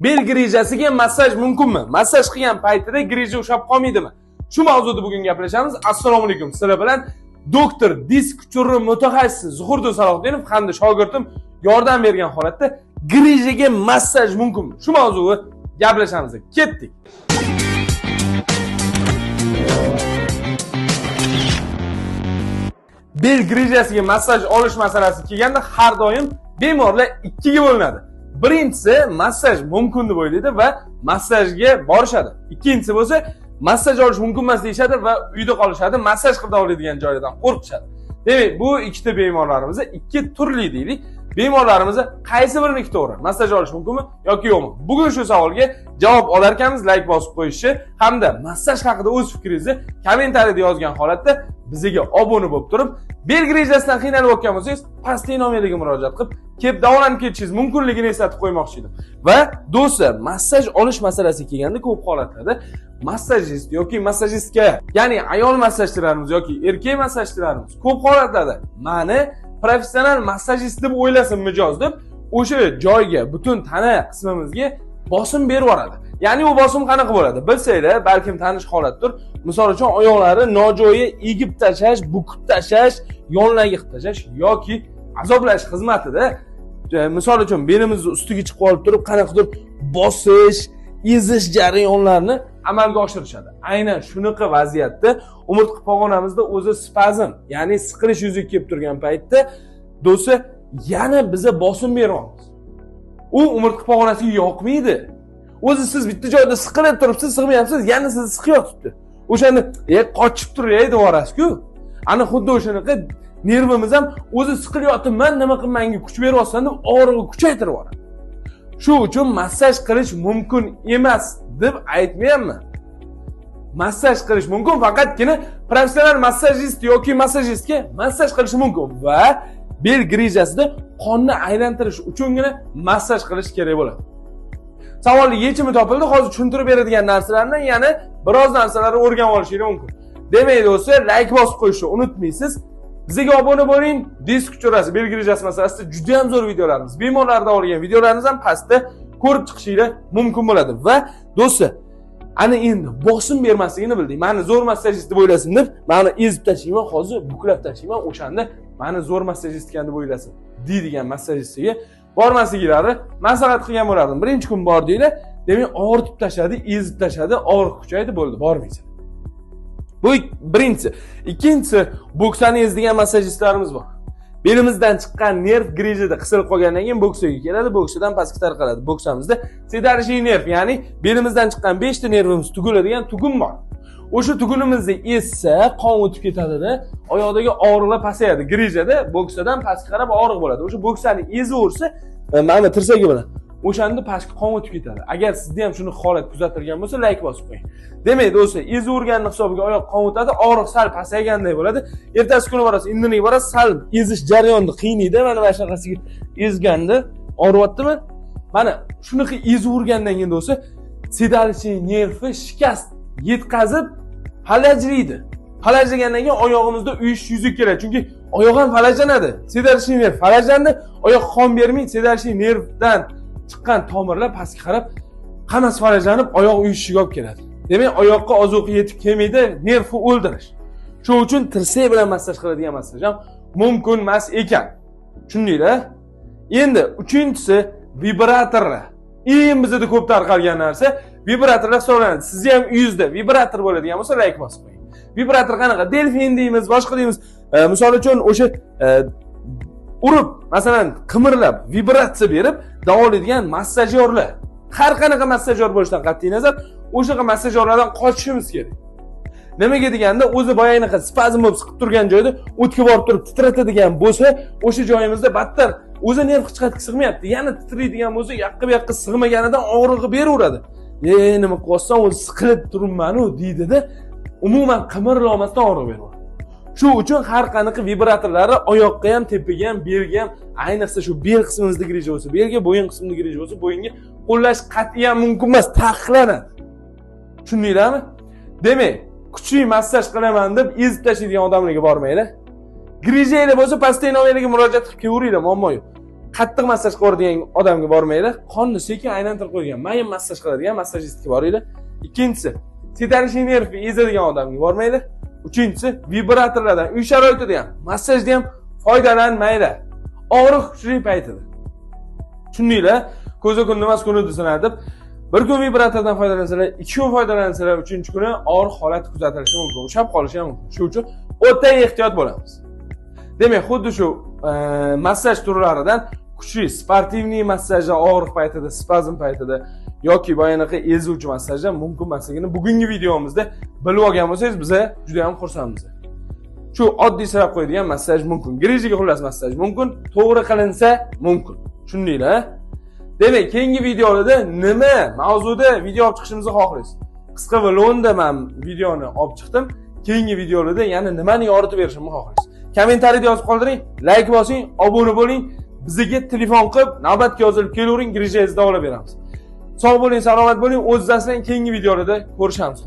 Bel grijasiga massaj mumkinmi? Massaj qilgan paytida grija ushlab qolmaydimi? Shu mavzuda bugun gaplashamiz. Assalomu alaykum. Sizlar bilan doktor disk uchuri mutaxassisi Zuhurdin Salohiddinov hamda shogirdim yordam bergan holatda grijaga massaj mumkinmi? Shu mavzuni gaplashamiz. Ketdik. Bel grijasiga massaj olish masalasi kelganda har doim bemorlar ikkiga bo'linadi. Birinchisi massaj mumkin deb o'ylaydi va massajga borishadi. Ikkinchisi bo'lsa massaj olish mumkin emas deyshadi va uyda qolishadi, massaj qilib oladigan joylardan qo'rqishadi. Demak, bu ikkita bemorlarimiz ikki turli deylik. Bemorlarimiz qaysi biriniki to'g'ri? Massaj olish mumkinmi yoki yo'qmi? Bugun shu savolga javob olar ekanmiz. Like bosib qo'yishni hamda massaj haqida o'z fikringizni kommentariyada yozgan holatda bizga obuna bo'lib turib, bel grijasidan qiynalib o'tgan bo'lsangiz, pastdagi nomerga murojaat qilib, kelib davolanib ketishingiz mumkinligini eslatib qo'ymoqchi edim. Va do'stlar, massaj olish masalasiga kelganda ko'p holatlarda massajist yoki massajistka, ya'ni ayol massajchilarimiz yoki erkak massajchilarimiz ko'p holatlarda meni professional massajist deb o'ylasin mijoz deb o'sha joyga, butun tana qismimizga bosim berib yuboradi. Ya'ni u bosim qanaqa bo'ladi? Bilsanglar, balkim tanish holatdir. Misol uchun oyoqlari nojo'ya egib tashlash, bukib tashlash, yonlarga qilib tashlash yoki azoblash xizmatida, misol uchun belimizni ustiga chiqib olib turib, qanaqadir bosish, ezish jarayonlarini amalga oshirishadi. Aynan shunaqa vaziyatda umurtqa pog'onamizda o'zi spazm, ya'ni siqilish yuzaga kelib turgan paytda do'stlar yana biza bosim beramiz. U umurtqa pog'onasiga yoqmaydi. O'zi siz bitta joyda siqilib turibsiz, sig'mayapsiz, yana sizni siqyotibdi. O'shani qochib turaydi devorasiz-ku. Ana xuddi o'shanaqa nervimiz ham o'zi siqilyapman, nima qilmanga kuch beryapsan deb og'rig'i kuchaytirib yuboradi. Shu uchun massaj qilish mumkin emas deb aytmayapman. Massaj qilish mumkin, faqatgina professional massajist yoki massajistga massaj qilish mumkin va bel grijasida qonni aylantirish uchungina massaj qilish kerak bo'ladi. Savolning yechimi topildi. Hozir tushuntirib beradigan narsalarni yana biroz narsalarni o'rganib olishingiz mumkin. Demak do'stlar, like bosib qo'yishni unutmaysiz. Bizga obuna bo'ling. Disk uchurasi, bel grijasi masalasida juda ham zo'r videolarimiz, bemorlarda olgan videolarimiz ham pastda ko'rib chiqishingiz mumkin bo'ladi. Va do'stlar, ana endi bosim bermasligini bildik. Meni zo'r massajist deb o'ylasin deb, meni ezib tashlayman, hozir buklab tashlayman, o'shanda meni zo'r massajist ekan deb o'ylasin deydigan massajistga bormasliklari maslahat qilgan bo'lardim. Birinchi kun bordinglar, demak og'ritib tashladi, ezib tashladi, og'riq kuchaydi, bo'ldi, bormaysan. Bu birinchisi. Ikkinchisi, boksani ezdigan massajistlarimiz bor. Belimizdan chiqqan nerv grijada qisilib qolgandan keyin boksaga keladi, boksadan pastga tarqaladi. Boksamizda sedarishiy nerv, ya'ni belimizdan chiqqan 5 ta nervimiz tugiladigan tugum bor. O'sha tugunimizni ezsa, qon o'tib ketadi-da, oyoqdagi og'riqlar pasayadi. Grijada boksadan pastga qarab og'riq bo'ladi. O'sha boksani ezaversa, mana tirsagi bilan o'shanda pastga qon o'tib ketadi. Agar sizda ham shuni holat kuzatilgan bo'lsa, like bosib qo'ying. Demak, do'stlar, ezaverganning hisobiga oyoq qon o'tadi, og'riq sal pasayganday bo'ladi. Ertasi kuni borasiz, indiniga borasiz, sal ezish jarayonida qiynaydi. Mana shunaqasiga ezganda og'riyaptimi? Mana shunaqa ezavergandan keyin do'stlar, sedarishiy nervi shikast yetkazib falajlaydi. Falajlagandan keyin oyog'imizda uyish yuzaga keladi. Chunki oyoq ham falajlanadi. Sedarishiy nerv falajlandi, oyoq qon bermaydi, sedarishiy nervdan chiqqan tomirlar pastga qarab hammasi falajlanib, oyoq uyishiga olib keladi. Demak, oyoqqa ozuqa yetib kelmaydi, nervni o'ldirish. Shuning uchun tirsak bilan massaj qiladigan massaj ham mumkin emas ekan. Tushundinglar? Endi uchinchisi vibratorlar. Eng bizda ko'p tarqalgan narsa vibratorlar hisoblanadi. Sizni ham uyingizda vibrator bo'ladigan bo'lsa, like bosib qo'ying. Vibrator qanaqa? Delfin deymiz, boshqa deymiz. Misol uchun o'sha urib, masalan, qimirlab, vibratsiya berib davolaydigan massajyorlar. Har qanaqa massajyor bo'lishidan qat'iy nazar, o'sha massajyorlardan qochishimiz kerak. Nimaga deganda, o'zi boyaginaqa spazm bo'lib siqib turgan joyda o'tga borib turib titratadigan bo'lsa, o'sha joyimizda battar o'zi nerv qichqatga sig'mayapti. Yana titraydigan bo'lsa, yaqqa bu yoqqa sig'maganidan og'rig'i beraveradi. Nima qilyapsan, o'zi siqilib turibman-ku deydi-da, umuman qimirla olmasdan og'riq beraveradi. Shu uchun har qanaqa vibratorlarni oyoqqa ham, tepaga ham, belga ham, ayniqsa shu bel qismimizda grija bo'lsa, belga, bo'yin qismida grija bo'lsa, bo'yinga qo'llash qat'iyan mumkin emas, taqiqlanadi. Tushundinglarmi? Demak, kuchli massaj qilaman deb ezib tashlaydigan odamlarga bormanglar. Grijanglar bo'lsa, pastdagi nomerga murojaat qilib kelaveringlar, muammo yo'q. qattiq massaj qiladigan odamga bormaylik, qonni sekin aylantirib qo'ygan, mayin massaj qiladigan massajistga boringlar. Ikkinchisi, titarichniy nervni ezadigan odamga bormaylik. Uchinchisi, vibratorlardan uy sharoitida ham, massajda ham foydalanmaylar. Og'riq kuchli paytida. Tushundinglar? Ko'za kundumas kunida sinadib, bir kun vibratordan foydalansalar, 2 kun foydalansalar, 3-kuni og'riq holati kuzatilishi mumkin, ushab qolishi ham mumkin. Shuning uchun o'ta ehtiyot bo'lamiz. Demak, xuddi shu massaj turlaridan kuchli sportivniy massajlar og'riq paytida, spazm paytida yoki boyanaqa ezuvchi massajlar mumkin emasligini bugungi videomizda bilib olgan bo'lsangiz, biz juda ham xursandmiz. Shu oddiy sirab qo'yadigan massaj mumkin. Grijiga xullas massaj mumkin, to'g'ri qilinsa mumkin. Tushundinglar? Demak, keyingi videolarda nima mavzuda video olib chiqishimizni xohlaysiz? Qisqa va lo'nda men videoni olib chiqdim. Keyingi videolarda yana nimani yoritib berishimni xohlaysiz? Kommentariyada yozib qoldiring, like bosing, obuna bo'ling, bizga telefon qilib, navbatga yozilib kelavering, grijingizni olib beramiz. Sog' bo'ling, salomat bo'ling, o'zingizdan keyingi videolarda ko'rishamiz.